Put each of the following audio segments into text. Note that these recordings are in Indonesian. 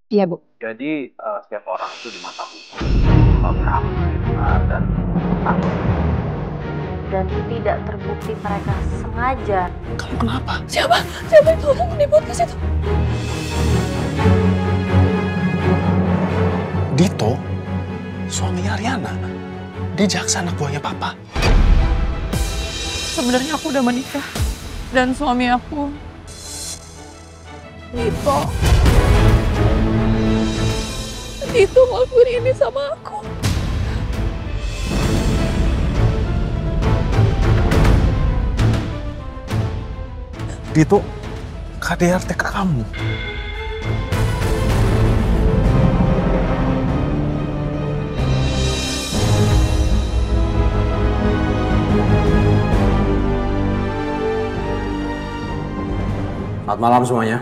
Iya, Bu. Jadi setiap orang itu di mata hukum berhak menerima dan takut. Dan tidak terbukti mereka sengaja. Kamu kenapa? Siapa? Siapa itu orang di podcast itu? Dito, suaminya Ariana. Dia jaksa anak buahnya papa. Sebenarnya aku udah menikah dan suami aku Dito. Dito ngelakuin ini sama aku. Dito, KDRT ke kamu. Selamat malam semuanya.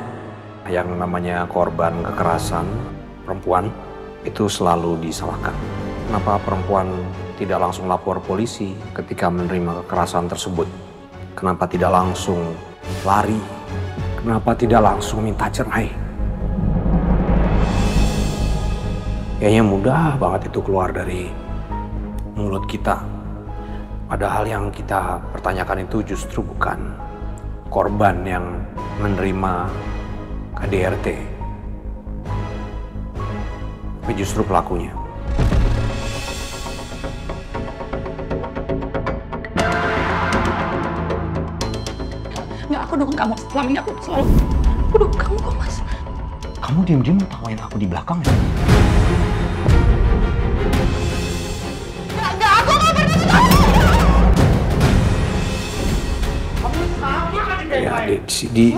Yang namanya korban kekerasan perempuan itu selalu disalahkan. Kenapa perempuan tidak langsung lapor polisi ketika menerima kekerasan tersebut? Kenapa tidak langsung lari? Kenapa tidak langsung minta cerai? Kayaknya mudah banget itu keluar dari mulut kita. Padahal yang kita pertanyakan itu justru bukan korban yang menerima KDRT, tapi justru pelakunya. Nggak, aku dukung kamu. Selama ini aku selalu dukung kamu kok, Mas. Kamu diam-diam ngetawain aku di belakang ya? Nggak, aku nggak pernah tahu. Ya, di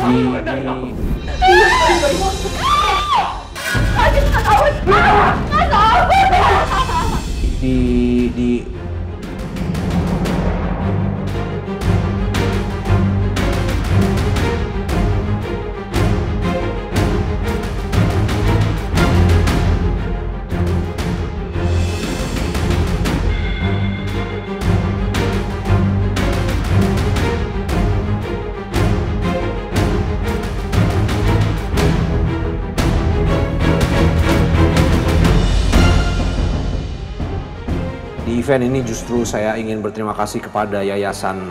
event ini justru saya ingin berterima kasih kepada Yayasan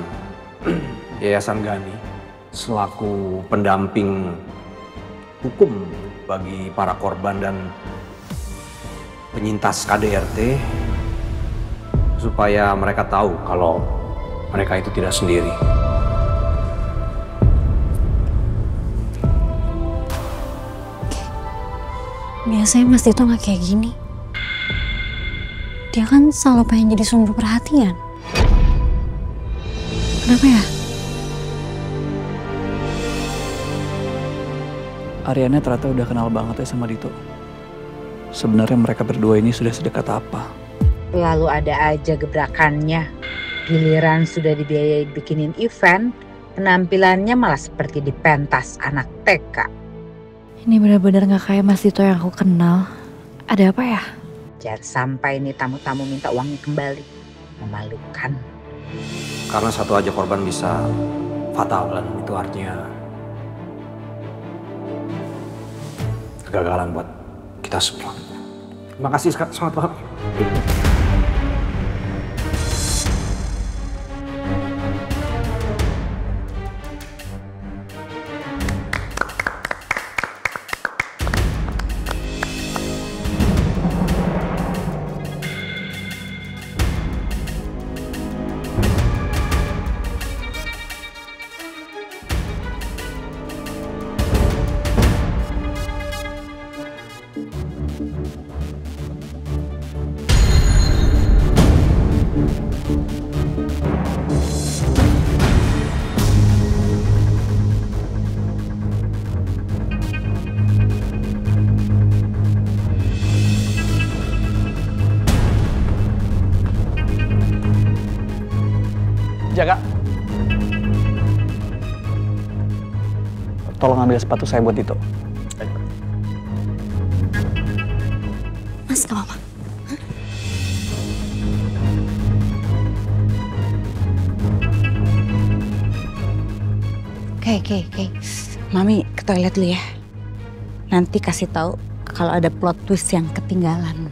Yayasan Gani selaku pendamping hukum bagi para korban dan penyintas KDRT supaya mereka tahu kalau mereka itu tidak sendiri. Biasanya Mas Dito nggak kayak gini. Dia kan selalu pengen jadi sumber perhatian. Kenapa ya? Ariana ternyata udah kenal banget ya sama Dito. Sebenarnya mereka berdua ini sudah sedekat apa? Lalu ada aja gebrakannya. Giliran sudah dibiayai bikinin event, penampilannya malah seperti dipentas anak TK. Ini benar-benar nggak kayak Mas Dito yang aku kenal. Ada apa ya? Jangan sampai nih tamu-tamu minta uangnya kembali. Memalukan. Karena satu aja korban bisa fatal dan itu artinya kegagalan buat kita semua. Terima kasih, selamat malam. Jaga. Tolong ambil sepatu saya buat Dito. Mas, gak apa-apa. Oke. Mami ke toilet dulu ya. Nanti kasih tahu ke kalau ada plot twist yang ketinggalan.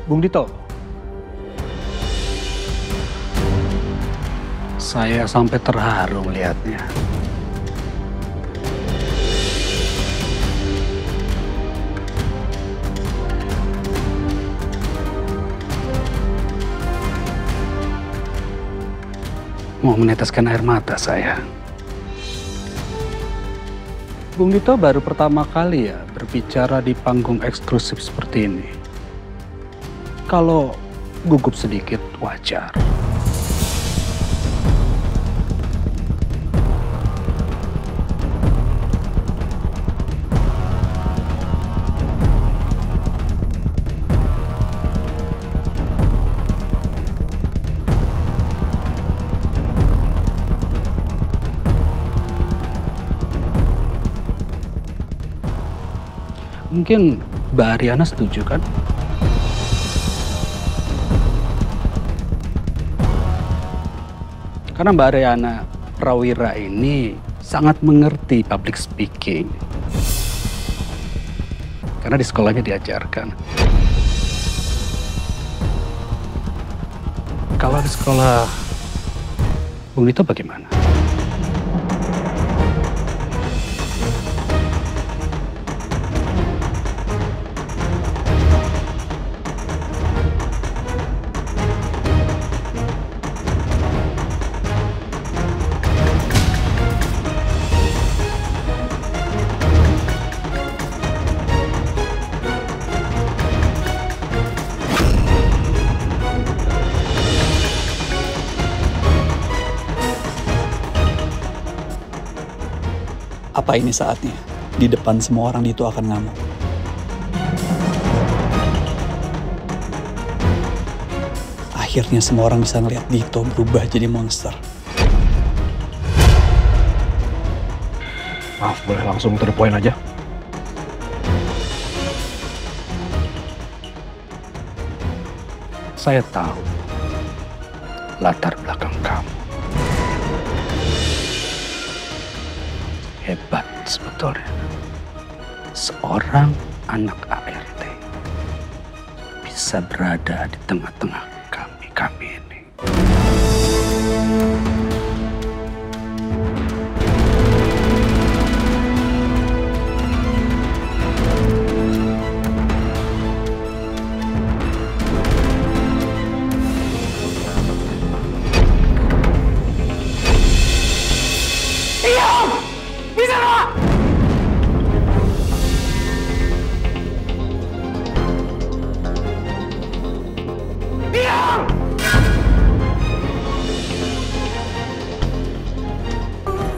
Bung Dito, saya sampai terharu melihatnya. Mau meneteskan air mata saya. Bung Dito baru pertama kali ya berbicara di panggung eksklusif seperti ini. Kalau gugup sedikit wajar. Mungkin Mbak Ariana setuju kan? Karena Mbak Ariana Prawira ini sangat mengerti public speaking. Karena di sekolahnya diajarkan. Kalau di sekolah Bung Dito bagaimana? Apa ini saatnya? Di depan semua orang Dito akan ngamuk. Akhirnya semua orang bisa ngeliat Dito berubah jadi monster. Maaf, boleh langsung to the point aja? Saya tahu latar belakang kamu. Hebat sebetulnya. Seorang anak ART bisa berada di tengah-tengah kami ini.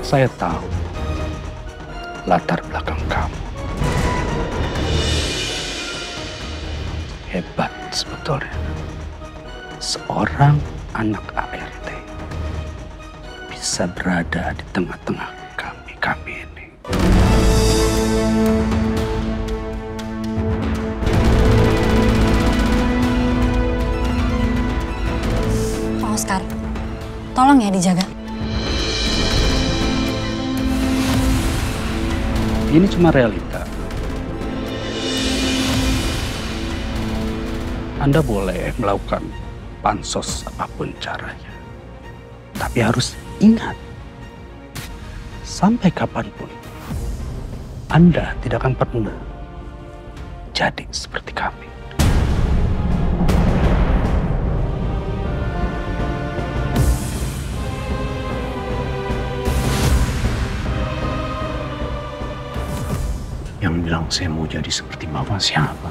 Saya tahu latar belakang kamu. Hebat sebetulnya. Seorang anak ART bisa berada di tengah-tengah kami ini. Pak Oscar, tolong ya dijaga. Ini cuma realita. Anda boleh melakukan pansos apapun caranya. Tapi harus ingat, sampai kapanpun, Anda tidak akan pernah jadi seperti kami. Yang bilang saya mau jadi seperti Bapak siapa?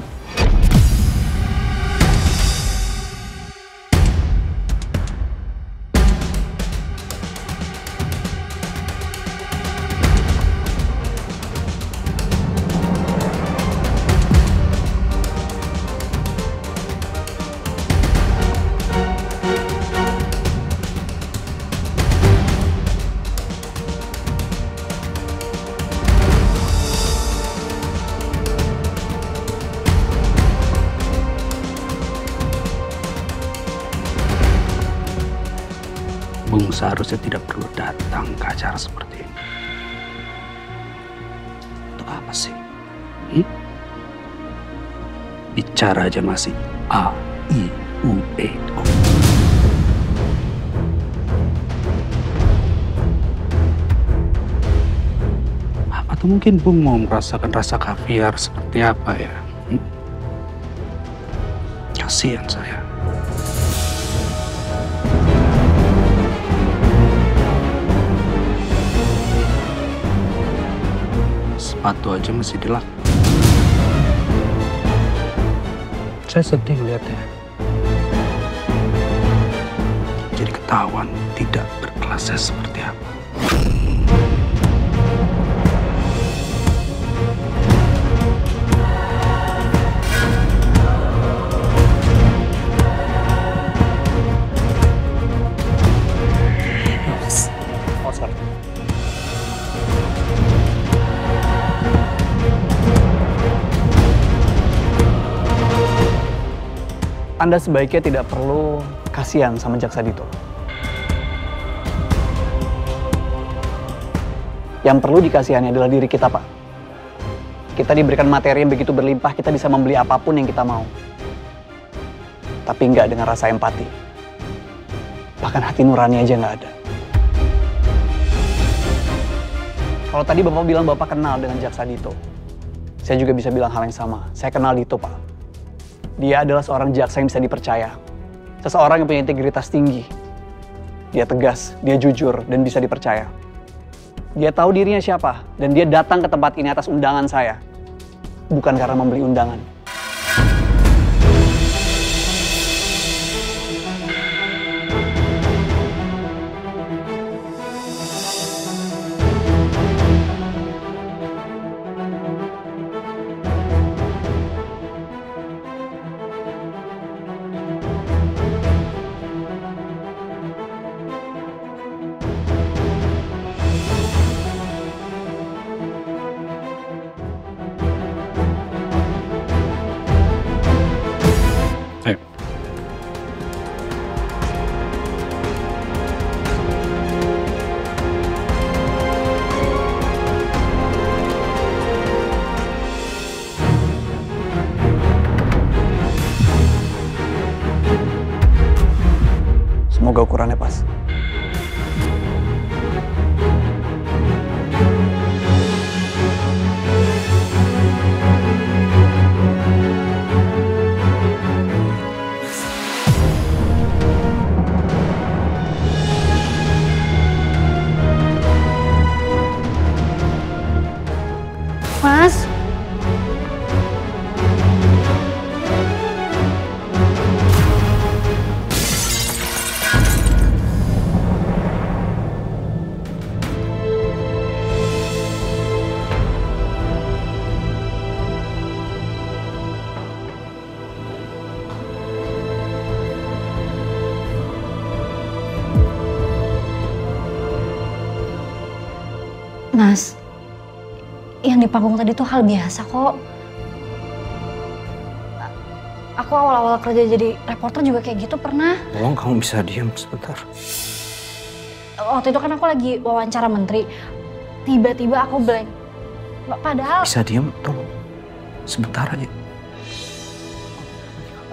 seharusnya tidak perlu datang ke acara seperti ini. Untuk apa sih? Bicara aja masih A, I, U, E, O. Atau mungkin Bung mau merasakan rasa kaviar seperti apa ya? Kasihan saya. Sepatu aja masih dilak. Saya sedih lihatnya. Jadi ketahuan tidak berkelasnya seperti apa. Anda sebaiknya tidak perlu kasihan sama Jaksa Dito. Yang perlu dikasihani adalah diri kita, Pak. Kita diberikan materi yang begitu berlimpah, kita bisa membeli apapun yang kita mau. Tapi nggak dengan rasa empati. Bahkan hati nurani aja nggak ada. Kalau tadi Bapak bilang Bapak kenal dengan Jaksa Dito, saya juga bisa bilang hal yang sama. Saya kenal Dito, Pak. Dia adalah seorang jaksa yang bisa dipercaya. Seseorang yang punya integritas tinggi. Dia tegas, dia jujur, dan bisa dipercaya. Dia tahu dirinya siapa, dan dia datang ke tempat ini atas undangan saya. Bukan karena membeli undangan. Ayo. Semoga ukurannya pas. Mas. Mas, yang di panggung tadi tuh hal biasa kok. Aku awal-awal kerja jadi reporter juga kayak gitu pernah. Tolong kamu bisa diam sebentar. Waktu itu kan aku lagi wawancara menteri. Tiba-tiba aku blank. Padahal... Bisa diam, tolong. Sebentar aja.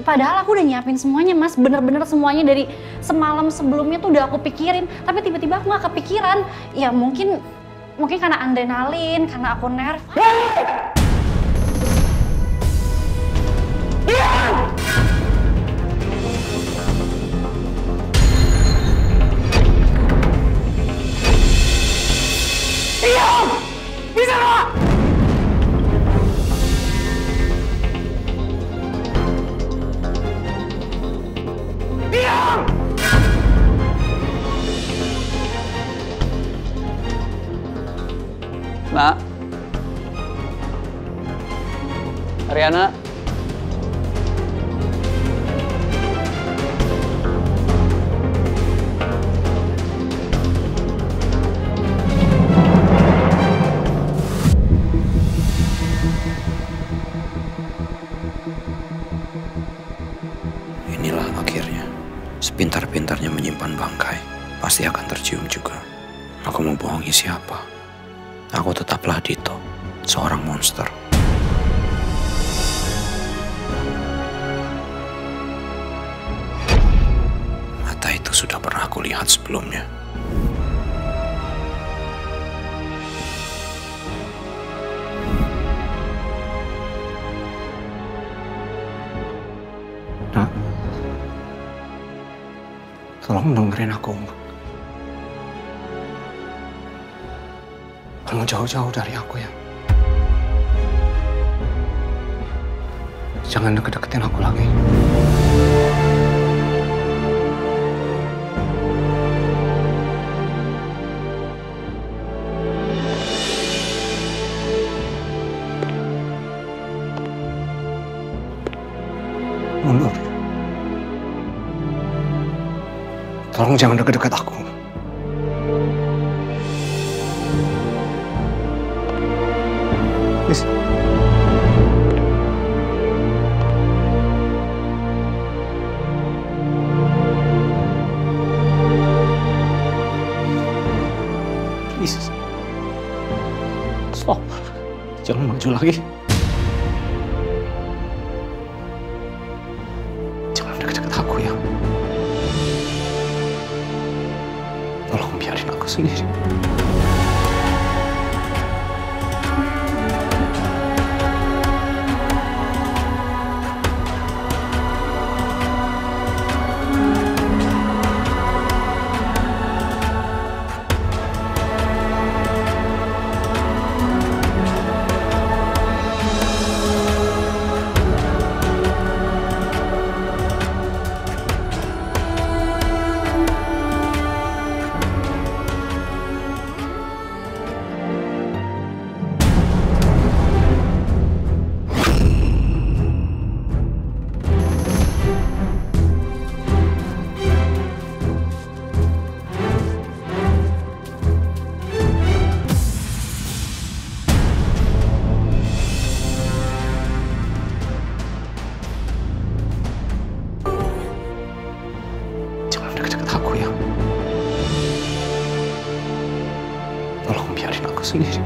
Padahal aku udah nyiapin semuanya, Mas. Bener-bener semuanya dari semalam sebelumnya tuh udah aku pikirin. Tapi tiba-tiba aku gak kepikiran. Ya mungkin karena adrenalin, karena aku nervous. Diam! Bisa nggak? Diam! Nak. Ariana. Inilah akhirnya. Sepintar-pintarnya menyimpan bangkai, pasti akan terjadi. lagi siapa, aku tetaplah Dito, seorang monster. Mata itu sudah pernah aku lihat sebelumnya. Nak, tolong dengerin aku. Kamu jauh-jauh dari aku ya. Jangan deket-deketin aku lagi. Mundur. Tolong jangan deket-deket aku. Please. Please. Stop. Jangan maju lagi. Jangan deket-deket aku ya. Tolong biarin aku sendiri. Tolong biarin aku sendiri.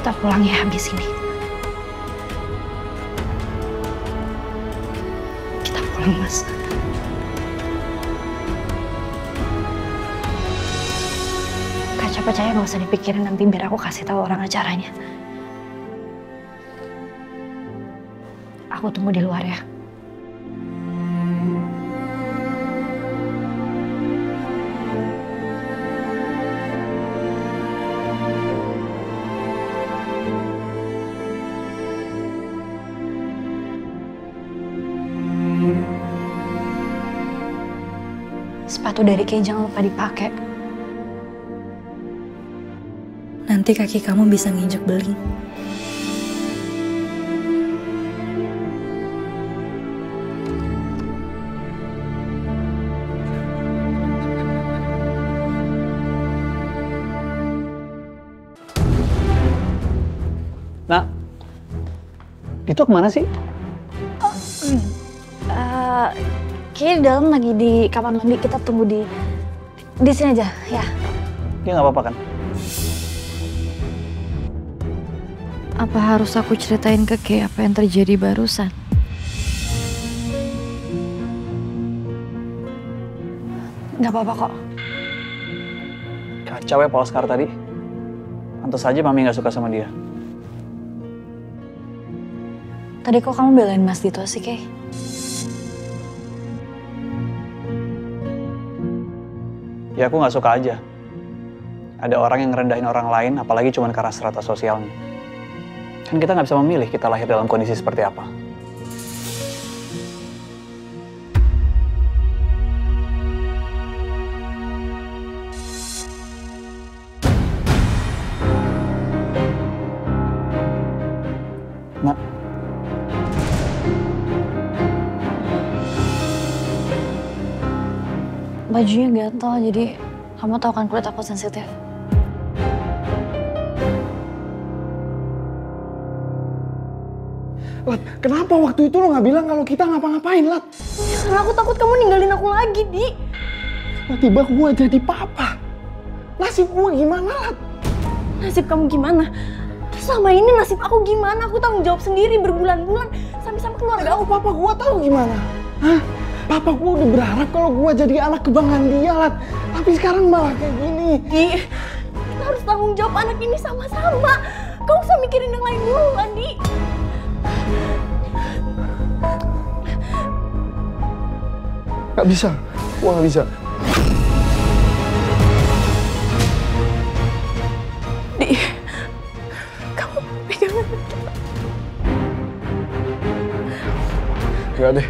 Kita pulang ya habis ini. Kita pulang, Mas. Kaca percaya nggak usah dipikirin, nanti biar aku kasih tahu orang acaranya. Aku tunggu di luar ya. Sepatu dari Kay jangan lupa dipakai. Nanti kaki kamu bisa nginjek beling. Nah, itu kemana sih? Kayaknya di dalam lagi di kamar mandi, kita tunggu di sini aja, ya. Dia nggak apa-apa kan? Apa harus aku ceritain ke Kay apa yang terjadi barusan? Nggak apa-apa kok. Kacau ya Pak Oscar tadi. Pantes aja Mami nggak suka sama dia. Tadi kok kamu belain Mas Dito sih, Kay? Ya aku nggak suka aja. Ada orang yang ngerendahin orang lain, apalagi cuma karena strata sosialnya. Kan kita nggak bisa memilih kita lahir dalam kondisi seperti apa. bajunya gatal, jadi kamu tahu kan kulit aku sensitif. Lat, kenapa waktu itu lo nggak bilang kalau kita ngapa-ngapain, Lat? Ya, karena aku takut kamu ninggalin aku lagi, Di. Tiba-tiba gue jadi papa. Nasib gue gimana, Lat? Nasib kamu gimana? Selama ini nasib aku gimana? Aku tanggung jawab sendiri berbulan-bulan sampai keluarga aku. Papa gue tahu gimana? Hah? Papa gue udah berharap kalau gue jadi anak kebanggaan dia, Lat. Tapi sekarang malah kayak gini. Di, kita harus tanggung jawab anak ini sama-sama. Kau usah mikirin yang lain dulu, Andi. Gak bisa, gue gak bisa. Di, kamu pegangan kita. Gak deh.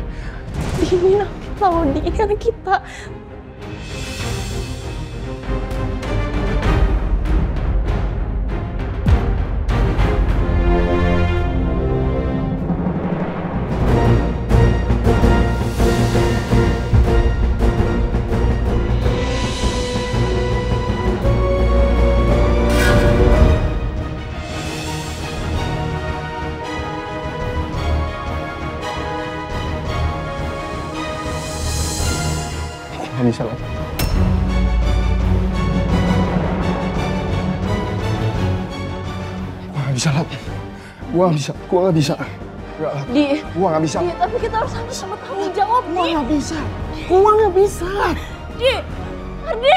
Di, ini tahu Di, ini anak kita. Gak bisa, Lat. Gue gak bisa, Lat. Gue gak bisa. Gak, Lat. Di, gue gak bisa. Di, tapi kita harus sama-sama tanggung jawab, Di. Gue gak bisa. Gue gak bisa. Di, Ardi.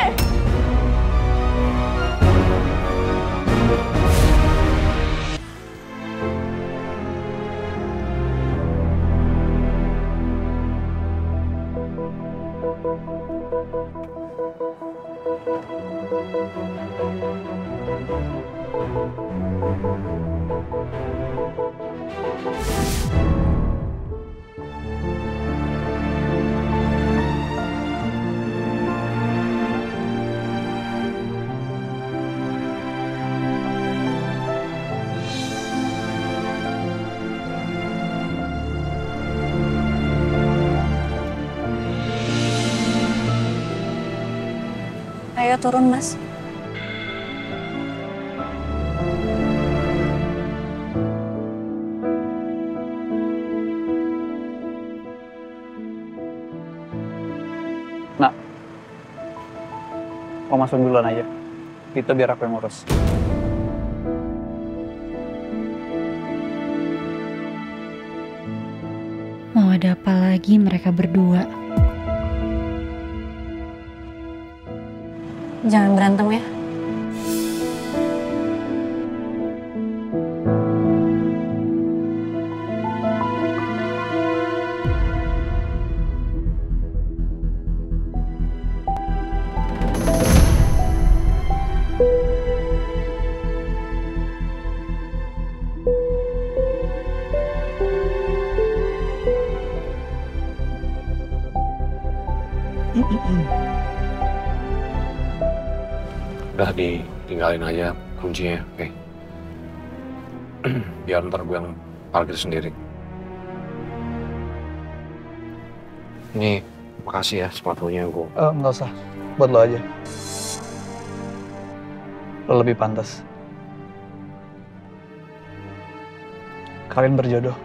Ayo turun, Mas. Nak, mau masuk duluan aja. Itu biar aku yang ngurus. Mau ada apa lagi mereka berdua? Jangan berantem ya. Udah ditinggalin aja kuncinya, oke? Biar ntar gue yang parkir sendiri. Ini makasih ya sepatunya gue. Nggak usah, buat lo aja. Lo lebih pantas. Kalian berjodoh.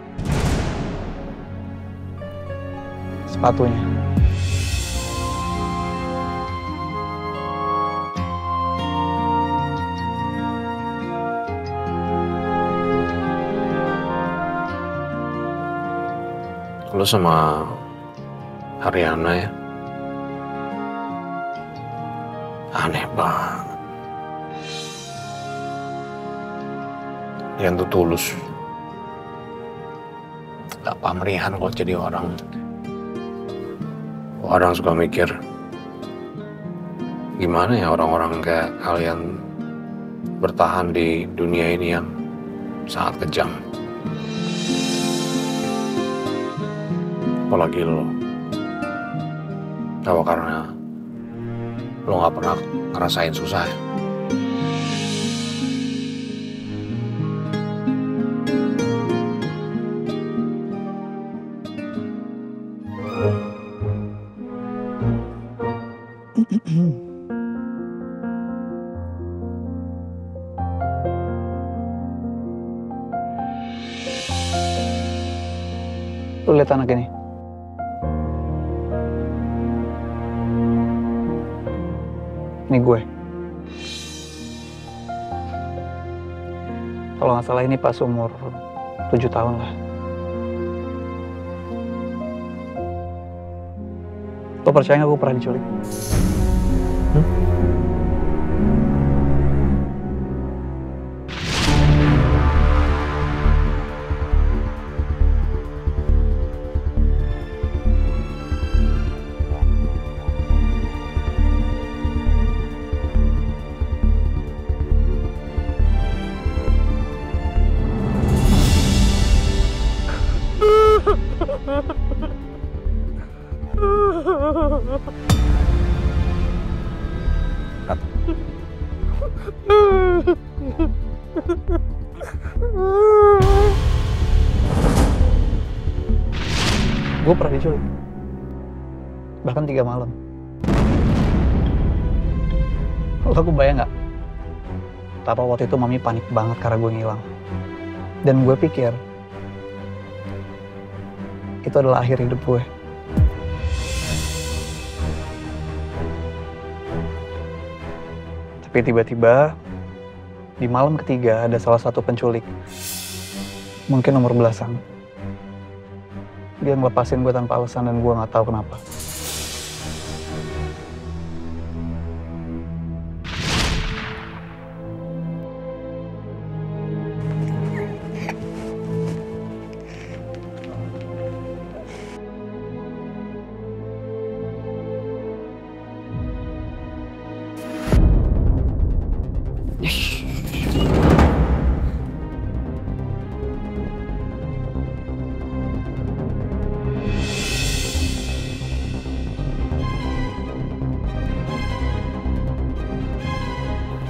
Sepatunya. Lo sama Ariana ya? Aneh banget. Yang tuh tulus. Gak pamrihan kok jadi orang. Orang suka mikir, gimana ya orang-orang kayak kalian bertahan di dunia ini yang sangat kejam. Apalagi lo. Apa karena lo gak pernah ngerasain susah ya? Lu lihat anak ini. Ini gue. Kalau nggak salah ini pas umur 7 tahun lah. Lo percaya nggak gue pernah diculik? Gue pernah diculik. Bahkan 3 malam. Lo kebayang nggak? Betapa waktu itu mami panik banget karena gue ngilang. Dan gue pikir itu adalah akhir hidup gue. Tapi tiba-tiba di malam ketiga ada salah satu penculik, mungkin nomor belasan. Dia ngelepasin gue tanpa alasan dan gue nggak tahu kenapa.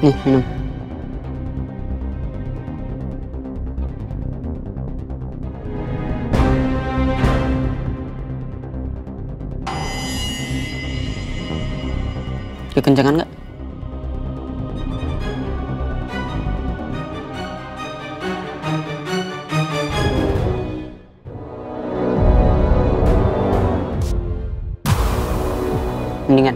Nih, minum. Kekencangan nggak? Mendingan.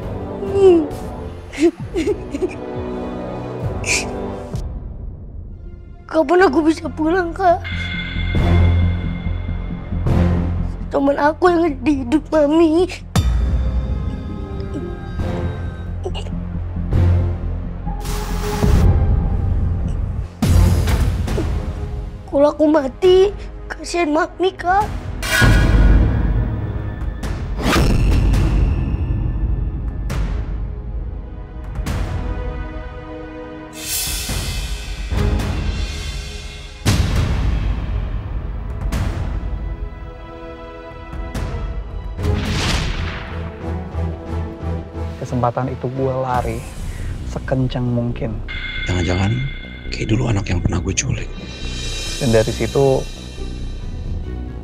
Kapan aku bisa pulang, Kak? Cuman aku yang ada di hidup Mami. Kalau aku mati, kasihan Mami, Kak. Kesempatan itu gue lari sekencang mungkin. Jangan-jangan kayak dulu anak yang pernah gue culik. Dan dari situ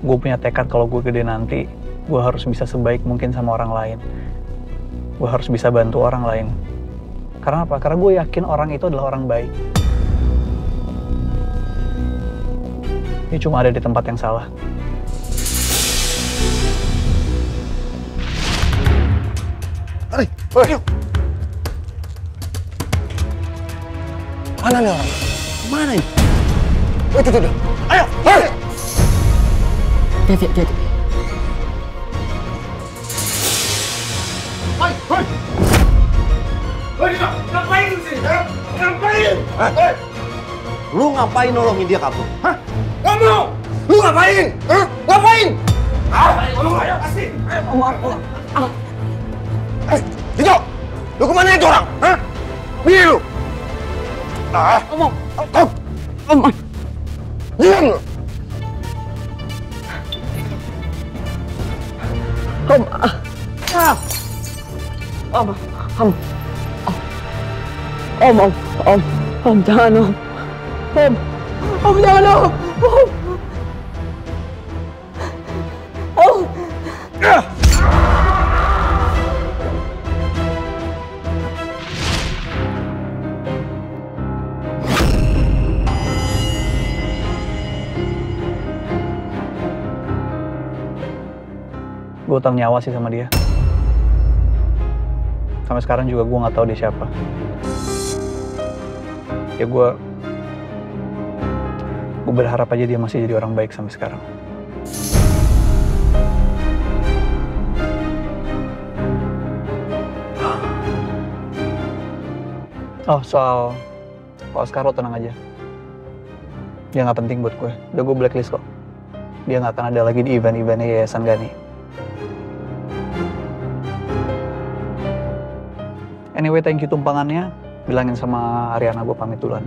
gue punya tekad kalau gue gede nanti gue harus bisa sebaik mungkin sama orang lain. Gue harus bisa bantu orang lain. Karena apa? Karena gue yakin orang itu adalah orang baik. Dia cuma ada di tempat yang salah. Ayo. Mana nih orang? Mana ini? Itu. Ayo, hei! Hati. Ngapain lu sih? Ngapain? Lu ngapain nolongin dia kabur? Hah? Gak mau! Lu ngapain? Hah? Ngapain? Ngomong ayo, pasti! Dito! Lu kemana itu orang? Hah? Bini lu! Om. Diam lu! Om, jangan om. Om, jangan om. Om. Gue utang nyawa sih sama dia. Sampai sekarang juga gue nggak tahu dia siapa. Ya gue berharap aja dia masih jadi orang baik sampai sekarang. Oh, soal Oscar lo tenang aja. Dia nggak penting buat gue. Udah gue blacklist kok. Dia nggak akan ada lagi di event-eventnya Yayasan Gani. Anyway, thank you tumpangannya. Bilangin sama Ariana gue pamit duluan.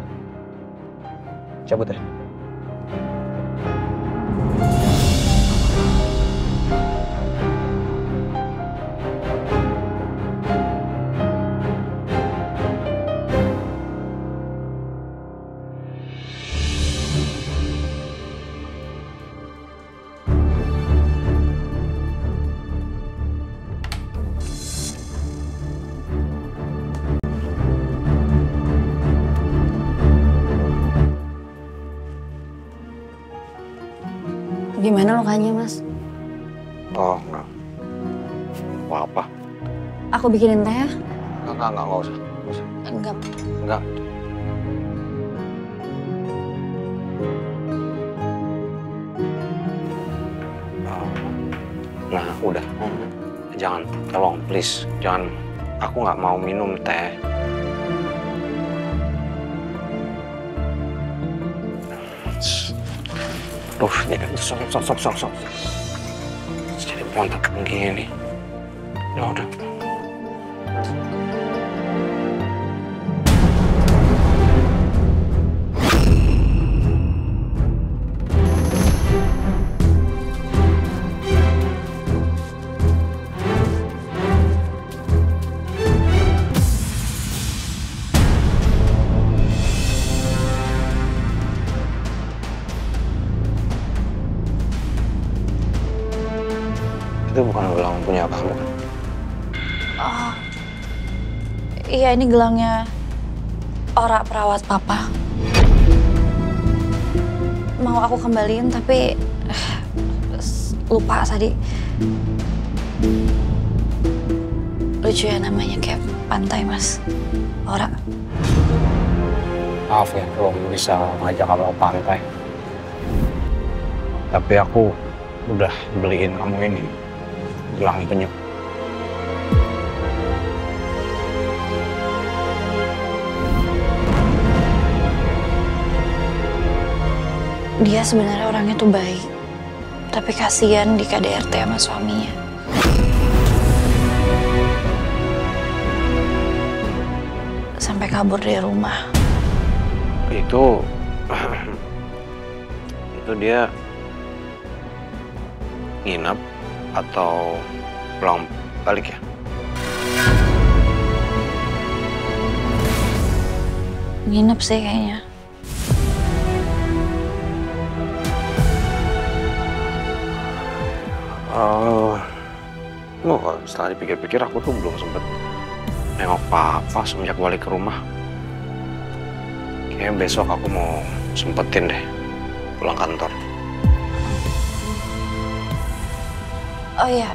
Cabut ya. Gimana lukanya, Mas? Oh, enggak. Apa-apa. Aku bikinin teh ya? Enggak usah. Enggak. Enggak. Nah, udah. Jangan, tolong, please. Jangan. Aku nggak mau minum teh. Duh, jadi sok. Jadi pontak begini. Ya udah. Itu bukan gelang punya kamu kan? Oh, iya ini gelangnya Ora perawat papa. Mau aku kembaliin tapi lupa tadi. Lucu ya namanya kayak pantai, Mas. Ora. Maaf ya, belum bisa ngajak kamu ke pantai. Tapi aku udah beliin kamu ini. Gelang penyu. Dia sebenarnya orangnya tuh baik, tapi kasihan di KDRT sama suaminya. Sampai kabur dari rumah. Itu dia nginep atau pulang balik ya? Nginep sih kayaknya. Setelah dipikir-pikir aku tuh belum sempet nengok papa semenjak balik ke rumah. Kayaknya besok aku mau sempetin deh pulang kantor. Oh iya,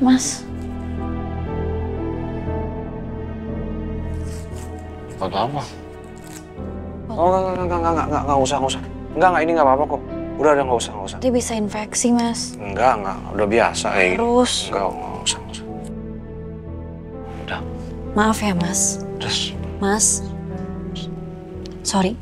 Mas. Buat apa? Oh, enggak usah. Enggak, ini enggak apa-apa kok. Udah, nggak usah. Dia bisa infeksi, Mas. Enggak, udah biasa kayak Terus? Enggak usah. Udah. Maaf ya, Mas. Terus? Mas. Sorry.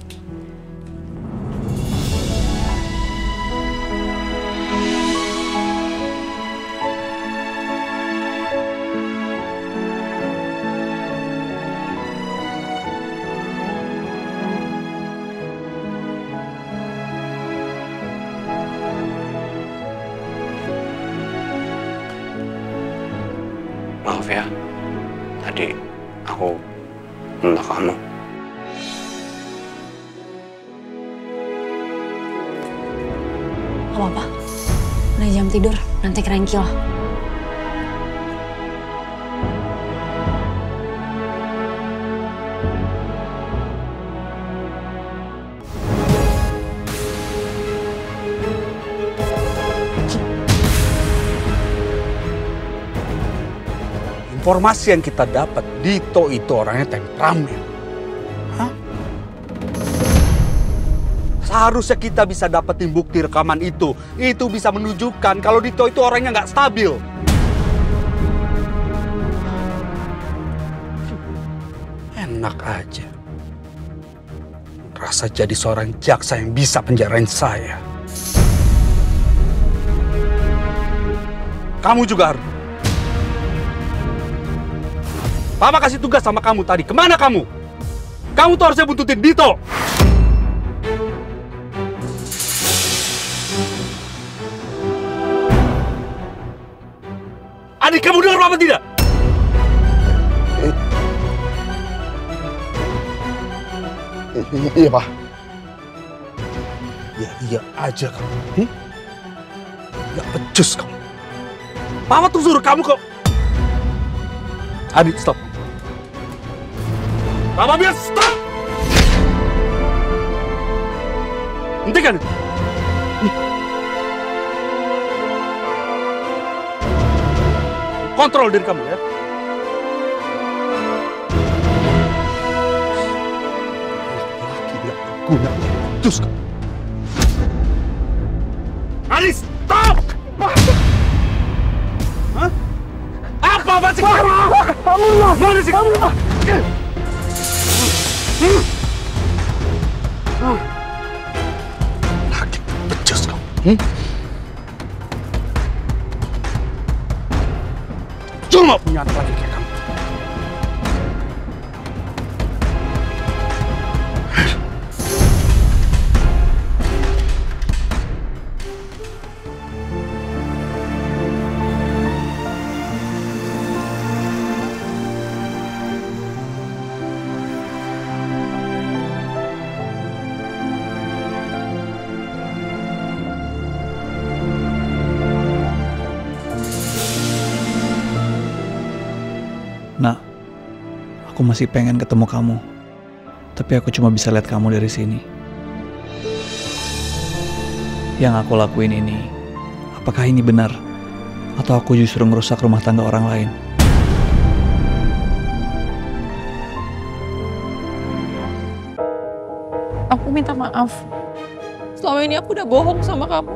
Maaf ya, tadi aku menolak kamu. Gak apa-apa, udah jam tidur, nanti kerengkil. Informasi yang kita dapat, Dito itu orangnya temperamen. Hah? Seharusnya kita bisa dapetin bukti rekaman itu. Itu bisa menunjukkan kalau Dito itu orangnya nggak stabil. Enak aja. Rasa jadi seorang jaksa yang bisa penjarain saya. Kamu juga harus. Papa kasih tugas sama kamu tadi. Kemana kamu? Kamu tuh harusnya buntutin Dito. Adik, kamu dengar apa tidak? Iya, Pak. Iya aja kamu. Gak becus kamu. Papa tuh suruh kamu kok. Adik, stop. Papa bilang stop! Hentikan! Kontrol diri kamu ya. Laki-laki gak berguna. Cus kamu. Adik, stop! Hah? Apa sih? Mana sih kamu? Lagi becus kamu. Cuma punya anak lagi kayak kamu. Nah, aku masih pengen ketemu kamu. Tapi aku cuma bisa lihat kamu dari sini. Yang aku lakuin ini, apakah ini benar? Atau aku justru ngerusak rumah tangga orang lain? Aku minta maaf. Selama ini aku udah bohong sama kamu.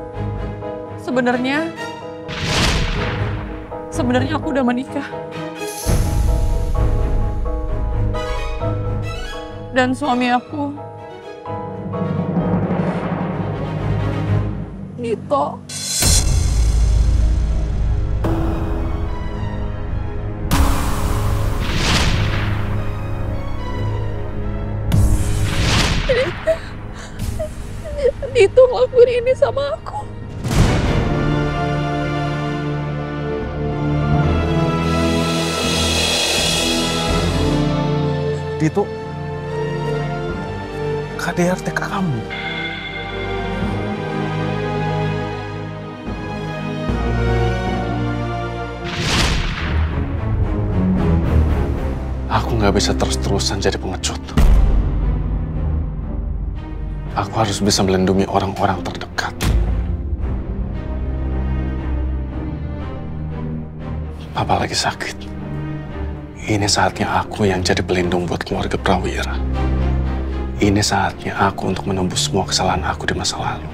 Sebenarnya aku udah menikah. Dan suami aku, Dito. Dito ngelakuin ini sama aku. Dito, KDRT ke kamu. Aku nggak bisa terus-terusan jadi pengecut. Aku harus bisa melindungi orang-orang terdekat. Papa lagi sakit. Ini saatnya aku yang jadi pelindung buat keluarga Prawira. Ini saatnya aku untuk menembus semua kesalahan aku di masa lalu.